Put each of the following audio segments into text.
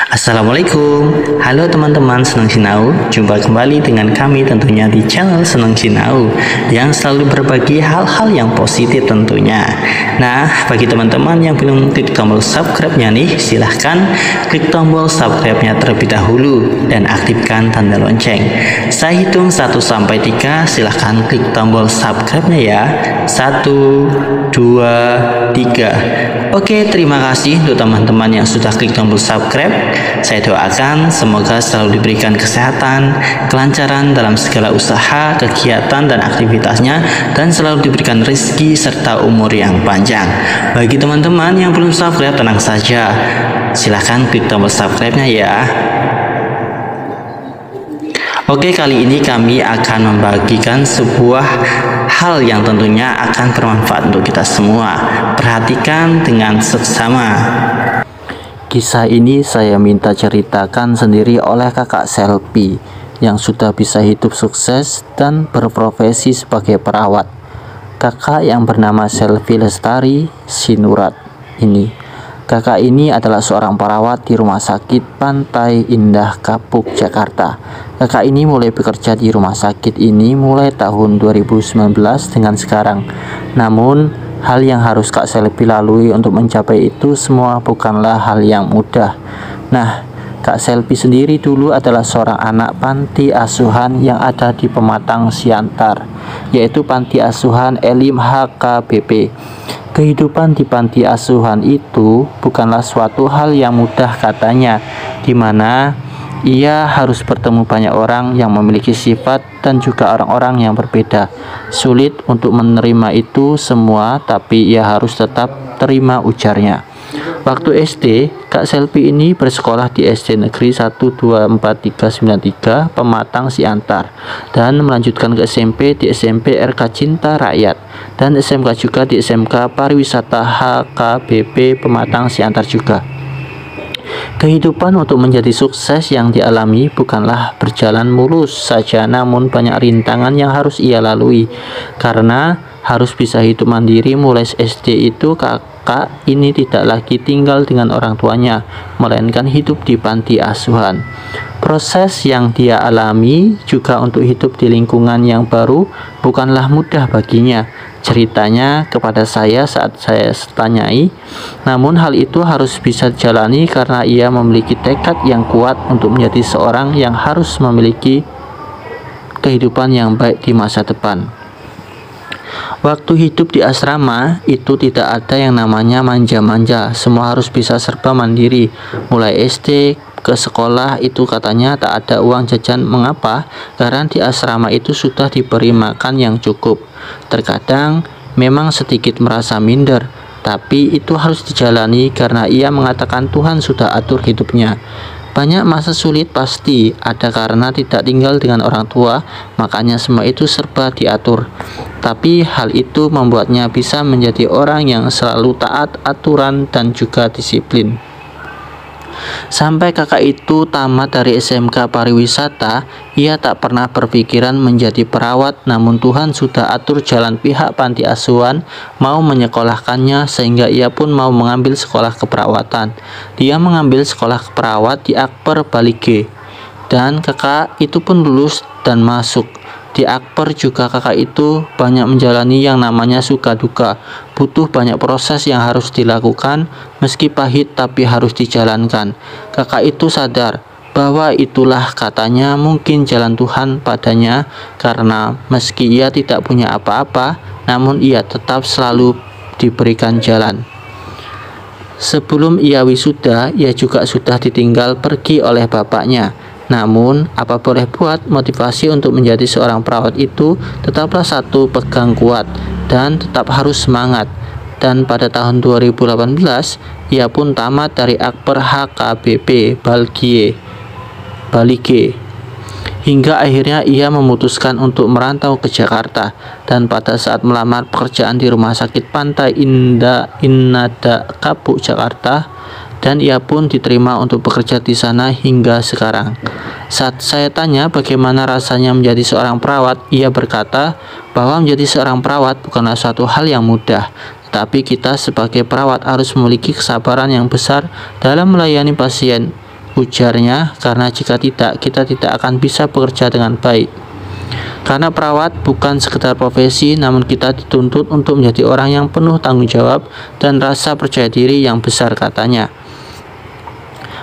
Assalamualaikum, halo teman-teman Senang Sinau. Jumpa kembali dengan kami tentunya di channel Senang Sinau yang selalu berbagi hal-hal yang positif tentunya. Nah, bagi teman-teman yang belum klik tombol subscribe-nya nih, silahkan klik tombol subscribe-nya terlebih dahulu dan aktifkan tanda lonceng. Saya hitung 1-3, silahkan klik tombol subscribe-nya ya. 1, 2, 3. Oke, terima kasih untuk teman-teman yang sudah klik tombol subscribe. Saya doakan semoga selalu diberikan kesehatan, kelancaran dalam segala usaha, kegiatan, dan aktivitasnya, dan selalu diberikan rezeki serta umur yang panjang. Bagi teman-teman yang belum subscribe, tenang saja, silahkan klik tombol subscribe-nya ya. Oke, kali ini kami akan membagikan sebuah hal yang tentunya akan bermanfaat untuk kita semua. Perhatikan dengan seksama. Kisah ini saya minta ceritakan sendiri oleh kakak Selvi yang sudah bisa hidup sukses dan berprofesi sebagai perawat. Kakak yang bernama Selvi Lestari Sinurat ini. Kakak ini adalah seorang perawat di Rumah Sakit Pantai Indah Kapuk, Jakarta. Kakak ini mulai bekerja di rumah sakit ini mulai tahun 2019 dengan sekarang. Namun, hal yang harus Kak Selvi lalui untuk mencapai itu semua bukanlah hal yang mudah. Nah, Kak Selvi sendiri dulu adalah seorang anak panti asuhan yang ada di Pematang Siantar, yaitu panti asuhan Elim HKBP. Kehidupan di panti asuhan itu bukanlah suatu hal yang mudah katanya, di mana ia harus bertemu banyak orang yang memiliki sifat dan juga orang-orang yang berbeda. Sulit untuk menerima itu semua, tapi ia harus tetap terima, ujarnya. Waktu SD, Kak Selvi ini bersekolah di SD Negeri 124393 Pematang Siantar dan melanjutkan ke SMP di SMP RK Cinta Rakyat dan SMK juga di SMK Pariwisata HKBP Pematang Siantar juga. Kehidupan untuk menjadi sukses yang dialami bukanlah berjalan mulus saja, namun banyak rintangan yang harus ia lalui. Karena harus bisa hidup mandiri mulai SD itu, kakak ini tidak lagi tinggal dengan orang tuanya, melainkan hidup di panti asuhan. Proses yang dia alami juga untuk hidup di lingkungan yang baru bukanlah mudah baginya. Ceritanya kepada saya saat saya tanyai, namun hal itu harus bisa dijalani karena ia memiliki tekad yang kuat untuk menjadi seorang yang harus memiliki kehidupan yang baik di masa depan. Waktu hidup di asrama itu tidak ada yang namanya manja-manja, semua harus bisa serba mandiri. Mulai SD ke sekolah itu katanya tak ada uang jajan. Mengapa? Karena di asrama itu sudah diberi makan yang cukup. Terkadang memang sedikit merasa minder, tapi itu harus dijalani karena ia mengatakan Tuhan sudah atur hidupnya. Banyak masa sulit pasti ada karena tidak tinggal dengan orang tua, makanya semua itu serba diatur. Tapi hal itu membuatnya bisa menjadi orang yang selalu taat aturan dan juga disiplin. Sampai kakak itu tamat dari SMK Pariwisata, ia tak pernah berpikiran menjadi perawat, namun Tuhan sudah atur jalan pihak panti asuhan mau menyekolahkannya sehingga ia pun mau mengambil sekolah keperawatan. Dia mengambil sekolah keperawat di Akper Balige dan kakak itu pun lulus dan masuk. Di Akper juga kakak itu banyak menjalani yang namanya suka duka. Butuh banyak proses yang harus dilakukan, meski pahit tapi harus dijalankan. Kakak itu sadar bahwa itulah katanya mungkin jalan Tuhan padanya, karena meski ia tidak punya apa-apa, namun ia tetap selalu diberikan jalan. Sebelum ia wisuda, ia juga sudah ditinggal pergi oleh bapaknya. Namun, apa boleh buat, motivasi untuk menjadi seorang perawat itu tetaplah satu pegang kuat dan tetap harus semangat. Dan pada tahun 2018, ia pun tamat dari Akper HKBP Balige. Hingga akhirnya ia memutuskan untuk merantau ke Jakarta. Dan pada saat melamar pekerjaan di Rumah Sakit Pantai Indah Kapuk, Jakarta, dan ia pun diterima untuk bekerja di sana hingga sekarang. Saat saya tanya bagaimana rasanya menjadi seorang perawat, ia berkata bahwa menjadi seorang perawat bukanlah suatu hal yang mudah, Tetapi kita sebagai perawat harus memiliki kesabaran yang besar dalam melayani pasien, ujarnya, karena jika tidak, kita tidak akan bisa bekerja dengan baik. Karena perawat bukan sekedar profesi, namun kita dituntut untuk menjadi orang yang penuh tanggung jawab dan rasa percaya diri yang besar, katanya.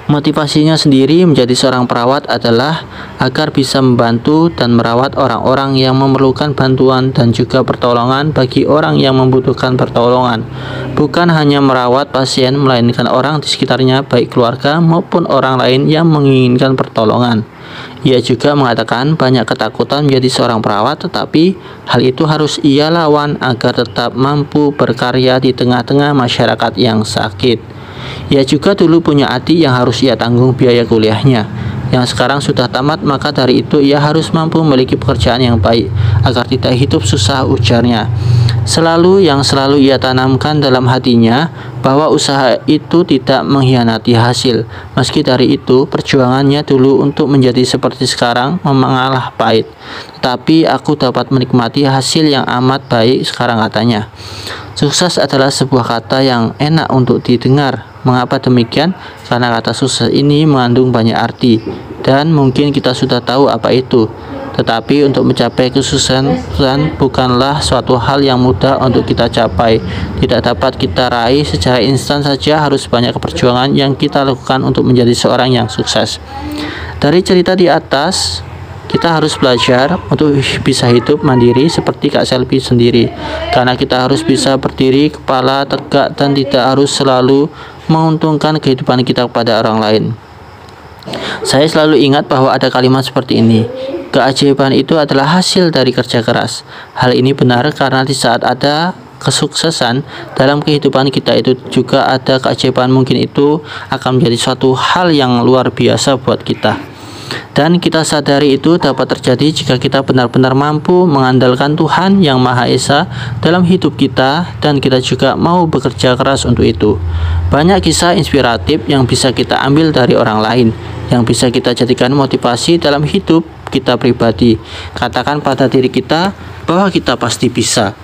Motivasinya sendiri menjadi seorang perawat adalah agar bisa membantu dan merawat orang-orang yang memerlukan bantuan dan juga pertolongan bagi orang yang membutuhkan pertolongan. Bukan hanya merawat pasien, melainkan orang di sekitarnya, baik keluarga maupun orang lain yang menginginkan pertolongan. Ia juga mengatakan banyak ketakutan menjadi seorang perawat, tetapi hal itu harus ia lawan agar tetap mampu berkarya di tengah-tengah masyarakat yang sakit. Ia juga dulu punya adik yang harus ia tanggung biaya kuliahnya, yang sekarang sudah tamat, maka dari itu ia harus mampu memiliki pekerjaan yang baik agar tidak hidup susah, ujarnya. Selalu ia tanamkan dalam hatinya bahwa usaha itu tidak mengkhianati hasil. Meski dari itu, perjuangannya dulu untuk menjadi seperti sekarang mengalah pahit. Tetapi aku dapat menikmati hasil yang amat baik sekarang, katanya. Sukses adalah sebuah kata yang enak untuk didengar. Mengapa demikian? Karena kata sukses ini mengandung banyak arti, dan mungkin kita sudah tahu apa itu. Tetapi untuk mencapai kesuksesan bukanlah suatu hal yang mudah untuk kita capai. Tidak dapat kita raih secara instan saja, harus banyak perjuangan yang kita lakukan untuk menjadi seorang yang sukses. Dari cerita di atas, kita harus belajar untuk bisa hidup mandiri seperti Kak Selvi sendiri. Karena kita harus bisa berdiri kepala tegak dan tidak harus selalu menguntungkan kehidupan kita kepada orang lain. Saya selalu ingat bahwa ada kalimat seperti ini: keajaiban itu adalah hasil dari kerja keras. Hal ini benar karena di saat ada kesuksesan dalam kehidupan kita, itu juga ada keajaiban. Mungkin itu akan menjadi suatu hal yang luar biasa buat kita. Dan kita sadari itu dapat terjadi jika kita benar-benar mampu mengandalkan Tuhan Yang Maha Esa dalam hidup kita, dan kita juga mau bekerja keras untuk itu. Banyak kisah inspiratif yang bisa kita ambil dari orang lain, yang bisa kita jadikan motivasi dalam hidup kita pribadi. Katakan pada diri kita bahwa kita pasti bisa.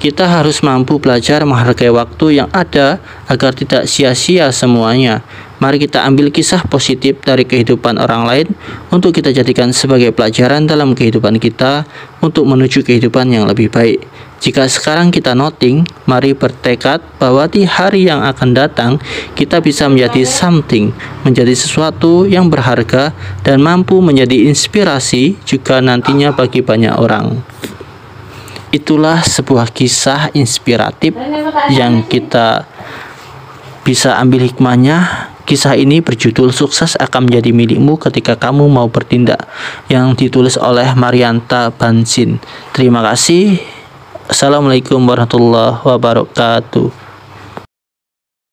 Kita harus mampu belajar menghargai waktu yang ada agar tidak sia-sia semuanya. Mari kita ambil kisah positif dari kehidupan orang lain untuk kita jadikan sebagai pelajaran dalam kehidupan kita untuk menuju kehidupan yang lebih baik. Jika sekarang kita noting, mari bertekad bahwa di hari yang akan datang kita bisa menjadi something, menjadi sesuatu yang berharga dan mampu menjadi inspirasi juga nantinya bagi banyak orang. Itulah sebuah kisah inspiratif yang kita bisa ambil hikmahnya. Kisah ini berjudul Sukses Akan Menjadi Milikmu Ketika Kamu Mau Bertindak, yang ditulis oleh Marianta Bansin. Terima kasih. Assalamualaikum warahmatullahi wabarakatuh.